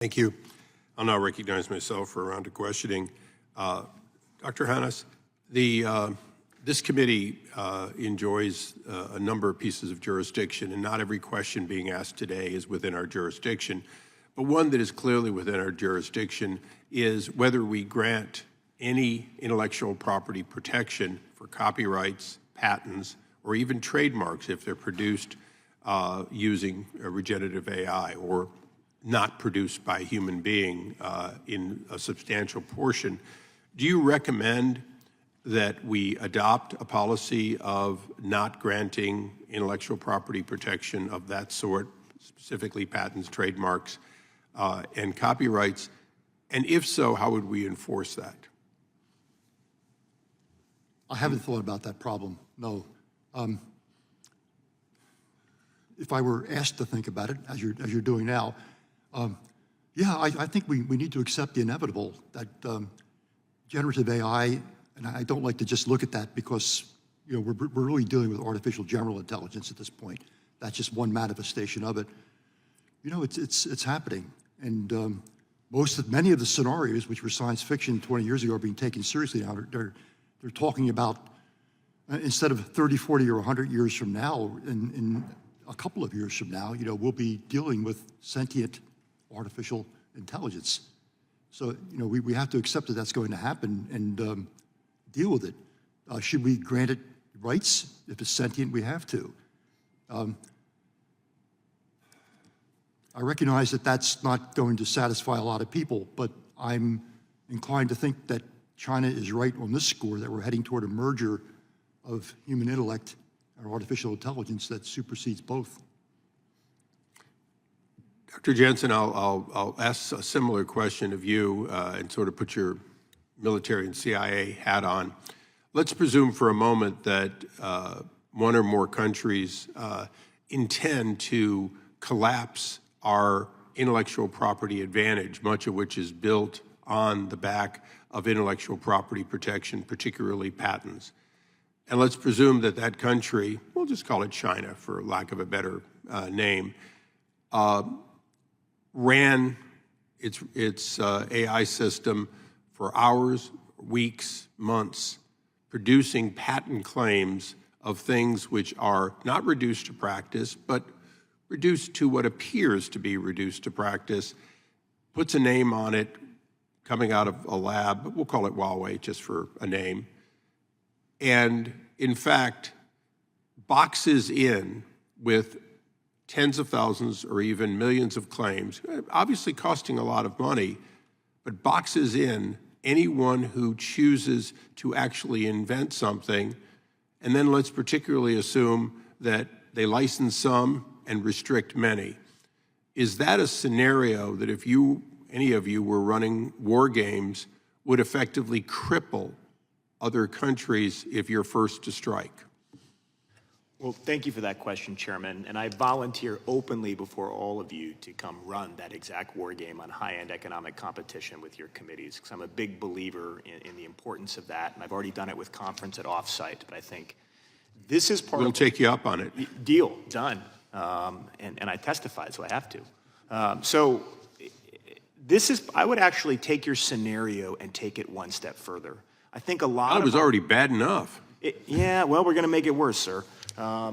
Thank you. I'll now recognize myself for a round of questioning. Dr. Hannes, this committee enjoys a number of pieces of jurisdiction, and not every question being asked today is within our jurisdiction. But one that is clearly within our jurisdiction is whether we grant any intellectual property protection for copyrights, patents, or even trademarks if they're produced using regenerative AI or not produced by a human being in a substantial portion. Do you recommend that we adopt a policy of not granting intellectual property protection of that sort, specifically patents, trademarks, and copyrights? And if so, how would we enforce that? I haven't thought about that problem, no. If I were asked to think about it, as you're doing now, yeah, I think we need to accept the inevitable that generative AI, and I don't like to just look at that because we're really dealing with artificial general intelligence at this point. That's just one manifestation of it. It's happening, and many of the scenarios which were science fiction 20 years ago are being taken seriously now. They're talking about instead of 30, 40, or 100 years from now, in a couple of years from now, we'll be dealing with sentient artificial intelligence. So, we have to accept that that's going to happen and deal with it. Should we grant it rights? If it's sentient, we have to. I recognize that that's not going to satisfy a lot of people, but I'm inclined to think that China is right on this score, that we're heading toward a merger of human intellect and artificial intelligence that supersedes both. Dr. Jensen, I'll ask a similar question of you and sort of put your military and CIA hat on. Let's presume for a moment that one or more countries intend to collapse our intellectual property advantage, much of which is built on the back of intellectual property protection, particularly patents. And let's presume that that country, we'll just call it China for lack of a better name, ran its AI system for hours, weeks, months, producing patent claims of things which are not reduced to practice, but reduced to what appears to be reduced to practice, puts a name on it coming out of a lab, we'll call it Huawei just for a name, and in fact, boxes in with tens of thousands or even millions of claims, obviously costing a lot of money, but boxes in anyone who chooses to actually invent something, and then let's particularly assume that they license some and restrict many. Is that a scenario that if any of you were running war games would effectively cripple other countries if you're first to strike? Well, thank you for that question, Chairman. And I volunteer openly before all of you to come run that exact war game on high-end economic competition with your committees, because I'm a big believer in the importance of that. And I've already done it with conference at offsite, but I think this is part We'll take you up on it. Deal, done. And I testified, so I have to. I would actually take your scenario and take it one step further. I think a lot of— It was already bad enough. Yeah, well, we're going to make it worse, sir.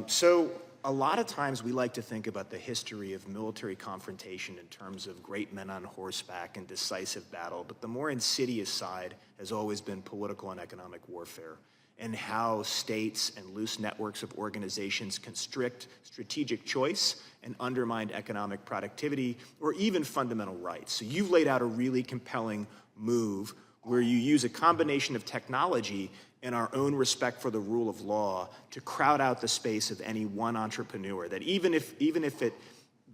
So a lot of times we like to think about the history of military confrontation in terms of great men on horseback and decisive battle, but the more insidious side has always been political and economic warfare, and how states and loose networks of organizations constrict strategic choice and undermine economic productivity or even fundamental rights. So you've laid out a really compelling move where you use a combination of technology and our own respect for the rule of law to crowd out the space of any one entrepreneur, that even if it,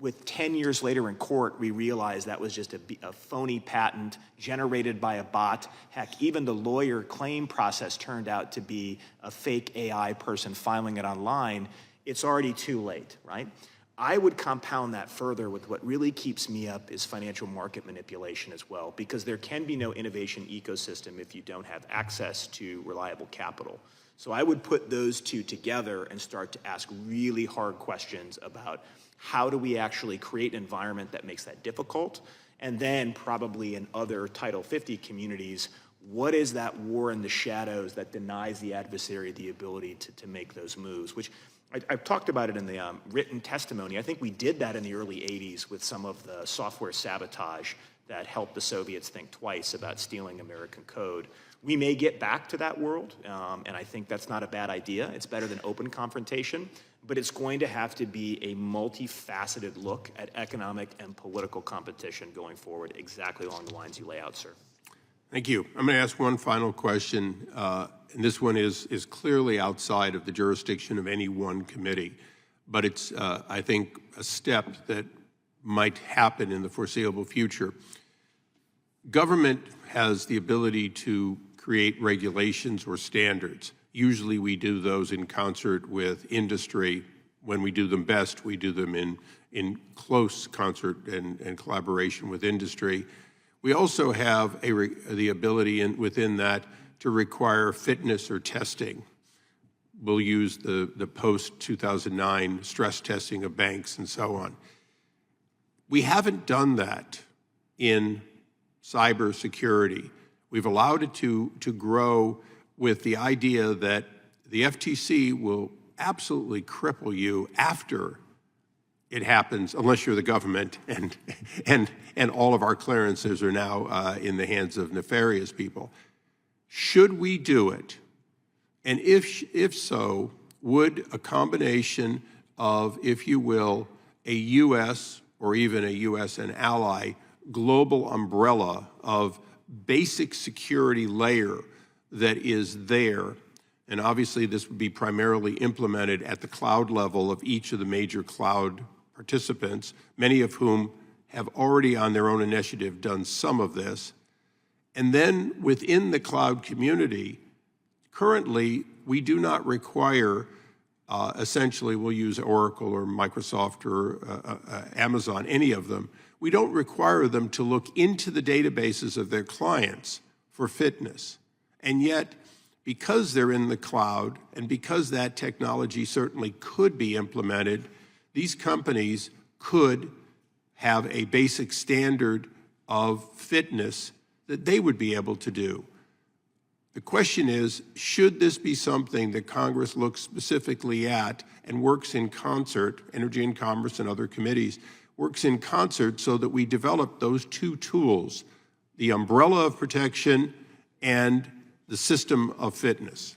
with 10 years later in court, we realize that was just a phony patent generated by a bot. Heck, even the lawyer claim process turned out to be a fake AI person filing it online. It's already too late, right? I would compound that further with what really keeps me up is financial market manipulation as well, because there can be no innovation ecosystem if you don't have access to reliable capital. So I would put those two together and start to ask really hard questions about how do we actually create an environment that makes that difficult, And then probably in other Title 50 communities, what is that war in the shadows that denies the adversary the ability to make those moves, which I've talked about it in the written testimony. I think we did that in the early 80s with some of the software sabotage that helped the Soviets think twice about stealing American code. We may get back to that world, and I think that's not a bad idea. It's better than open confrontation, but it's going to have to be a multifaceted look at economic and political competition going forward, exactly along the lines you lay out, sir. Thank you. I'm going to ask one final question, and this one is clearly outside of the jurisdiction of any one committee, but it's, I think, a step that might happen in the foreseeable future. Government has the ability to create regulations or standards. Usually we do those in concert with industry. When we do them best, we do them in close concert and collaboration with industry. We also have the ability within that to require fitness or testing. We'll use the post-2009 stress testing of banks and so on. We haven't done that in cybersecurity. We've allowed it to grow with the idea that the FTC will absolutely cripple you after it happens, unless you're the government, and all of our clearances are now in the hands of nefarious people. Should we do it? And if so, would a combination of, if you will, a U.S. or even a U.S. and ally global umbrella of basic security layer that is there, and obviously this would be primarily implemented at the cloud level of each of the major cloud participants, many of whom have already on their own initiative done some of this. And then within the cloud community, currently we do not require, essentially we'll use Oracle or Microsoft or Amazon, any of them. We don't require them to look into the databases of their clients for fitness. And yet, because they're in the cloud and because that technology certainly could be implemented, these companies could have a basic standard of fitness that they would be able to do. The question is, should this be something that Congress looks specifically at and works in concert, Energy and Commerce and other committees, works in concert so that we develop those two tools, the umbrella of protection and the system of fitness?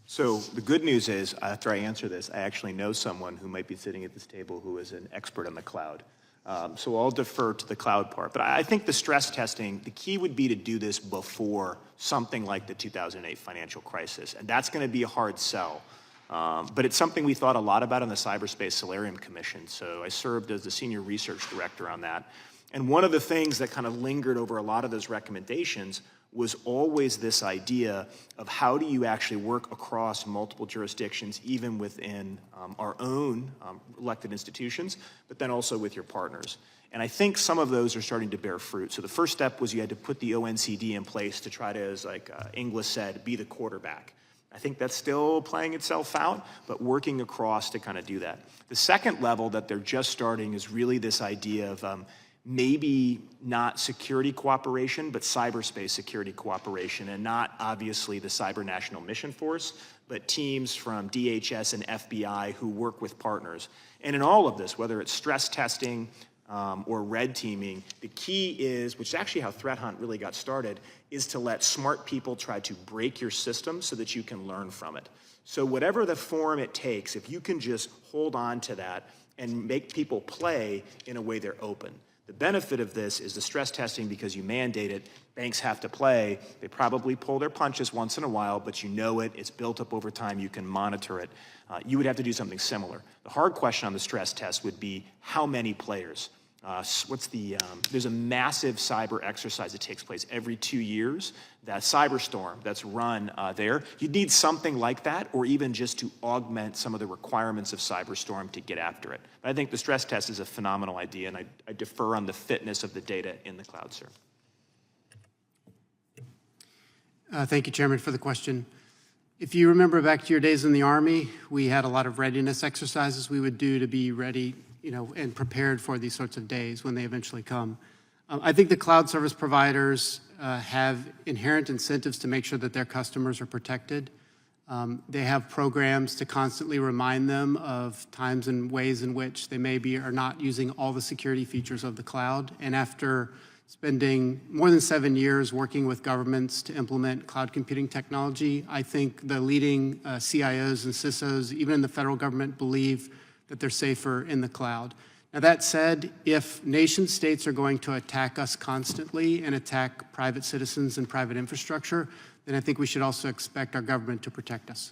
So the good news is, after I answer this, I actually know someone who might be sitting at this table who is an expert on the cloud. So I'll defer to the cloud part. But I think the stress testing, the key would be to do this before something like the 2008 financial crisis. And that's going to be a hard sell. But it's something we thought a lot about in the Cyberspace Solarium Commission. So I served as the senior research director on that. And one of the things that kind of lingered over a lot of those recommendations was always this idea of how do you actually work across multiple jurisdictions, even within our own elected institutions, but then also with your partners. And I think some of those are starting to bear fruit. So the first step was you had to put the ONCD in place to try to, as like Inglis said, be the quarterback. I think that's still playing itself out, but working across to kind of do that. The second level that they're just starting is really this idea of maybe not security cooperation, but cyberspace security cooperation, and not obviously the Cyber National Mission Force, but teams from DHS and FBI who work with partners. And in all of this, whether it's stress testing or red teaming, the key is, which is actually how Threat Hunt really got started, is to let smart people try to break your system so that you can learn from it. So whatever the form it takes, if you can just hold on to that and make people play in a way they're open. The benefit of this is the stress testing, because you mandate it, banks have to play. They probably pull their punches once in a while, but you know it, it's built up over time, you can monitor it. You would have to do something similar. The hard question on the stress test would be how many players? There's a massive cyber exercise that takes place every 2 years, that Cyberstorm that's run there. You'd need something like that, or even just to augment some of the requirements of Cyberstorm to get after it. But I think the stress test is a phenomenal idea, and I defer on the fitness of the data in the cloud, sir. Thank you, Chairman, for the question. If you remember back to your days in the Army, we had a lot of readiness exercises we would do to be ready and prepared for these sorts of days when they eventually come. I think the cloud service providers have inherent incentives to make sure that their customers are protected. They have programs to constantly remind them of times and ways in which they maybe are not using all the security features of the cloud. And after spending more than 7 years working with governments to implement cloud computing technology, I think the leading CIOs and CISOs, even in the federal government, believe that they're safer in the cloud. Now, that said, if nation states are going to attack us constantly and attack private citizens and private infrastructure, then I think we should also expect our government to protect us.